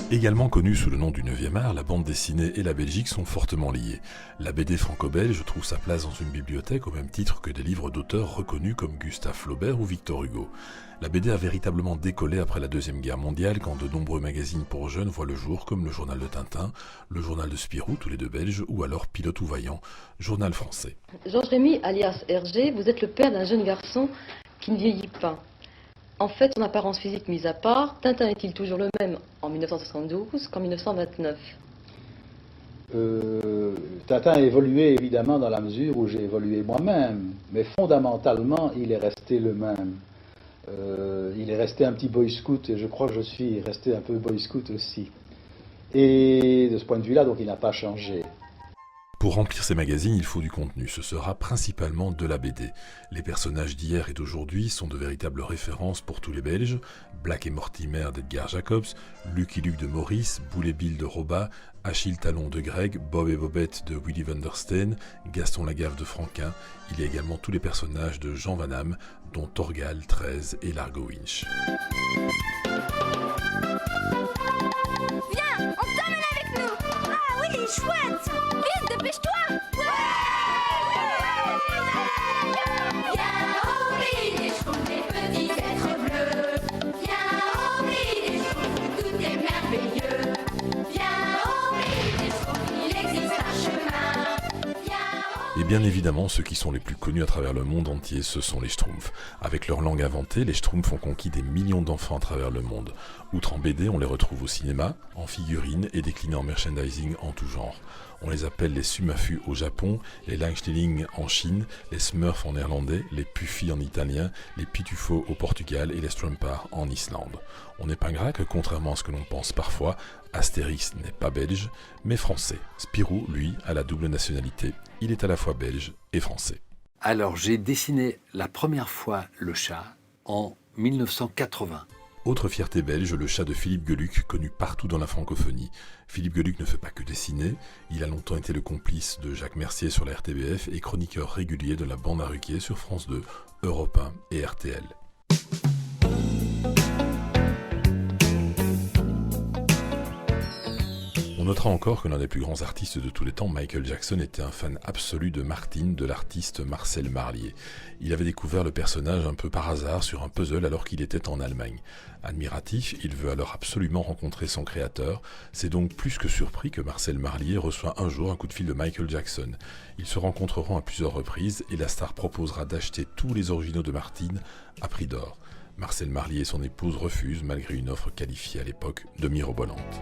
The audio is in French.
Également connue sous le nom du 9e art, la bande dessinée et la Belgique sont fortement liées. La BD franco-belge trouve sa place dans une bibliothèque au même titre que des livres d'auteurs reconnus comme Gustave Flaubert ou Victor Hugo. La BD a véritablement décollé après la Deuxième Guerre mondiale quand de nombreux magazines pour jeunes voient le jour comme le journal de Tintin, le journal de Spirou, tous les deux belges, ou alors Pilote ou Vaillant, journal français. Georges Rémy, alias Hergé, vous êtes le père d'un jeune garçon qui ne vieillit pas. En fait, son apparence physique mise à part, Tintin est-il toujours le même en 1972 qu'en 1929 ? Tintin a évolué évidemment dans la mesure où j'ai évolué moi-même, mais fondamentalement il est resté le même. Il est resté un petit boy scout et je crois que je suis resté un peu boy scout aussi. Et de ce point de vue-là, donc il n'a pas changé. Pour remplir ces magazines, il faut du contenu. Ce sera principalement de la BD. Les personnages d'hier et d'aujourd'hui sont de véritables références pour tous les Belges. Black et Mortimer d'Edgar Jacobs, Lucky Luke de Maurice, Boule et Bill de Robat, Achille Talon de Greg, Bob et Bobette de Willy van der Steen, Gaston Lagaffe de Franquin. Il y a également tous les personnages de Jean Van Damme, dont Torgal, 13 et Largo Winch. Viens, on t'emmène avec nous. Ah oui, chouette. Vite, dépêche-toi. Viens au pays des schtroumpfs, les petits êtres bleus. Viens au pays des schtroumpfs, tout est merveilleux. Viens au pays des schtroumpfs, il existe un chemin. Et bien évidemment, ceux qui sont les plus connus à travers le monde entier, ce sont les Schtroumpfs. Avec leur langue inventée, les Schtroumpfs ont conquis des millions d'enfants à travers le monde. Outre en BD, on les retrouve au cinéma, en figurines et déclinés en merchandising en tout genre. On les appelle les Sumafu au Japon, les Langstelling en Chine, les Smurfs en néerlandais, les Puffy en italien, les Pitufo au Portugal et les Strumpar en Islande. On épinglera que, contrairement à ce que l'on pense parfois, Astérix n'est pas belge, mais français. Spirou, lui, a la double nationalité. Il est à la fois belge et français. Alors, j'ai dessiné la première fois le chat en 1980. Autre fierté belge, le chat de Philippe Geluck, connu partout dans la francophonie. Philippe Geluck ne fait pas que dessiner, il a longtemps été le complice de Jacques Mercier sur la RTBF et chroniqueur régulier de la bande à Ruquier sur France 2, Europe 1 et RTL. On notera encore que l'un des plus grands artistes de tous les temps, Michael Jackson, était un fan absolu de Martine, de l'artiste Marcel Marlier. Il avait découvert le personnage un peu par hasard sur un puzzle alors qu'il était en Allemagne. Admiratif, il veut alors absolument rencontrer son créateur. C'est donc plus que surpris que Marcel Marlier reçoit un jour un coup de fil de Michael Jackson. Ils se rencontreront à plusieurs reprises et la star proposera d'acheter tous les originaux de Martine à prix d'or. Marcel Marlier et son épouse refusent malgré une offre qualifiée à l'époque de mirobolante.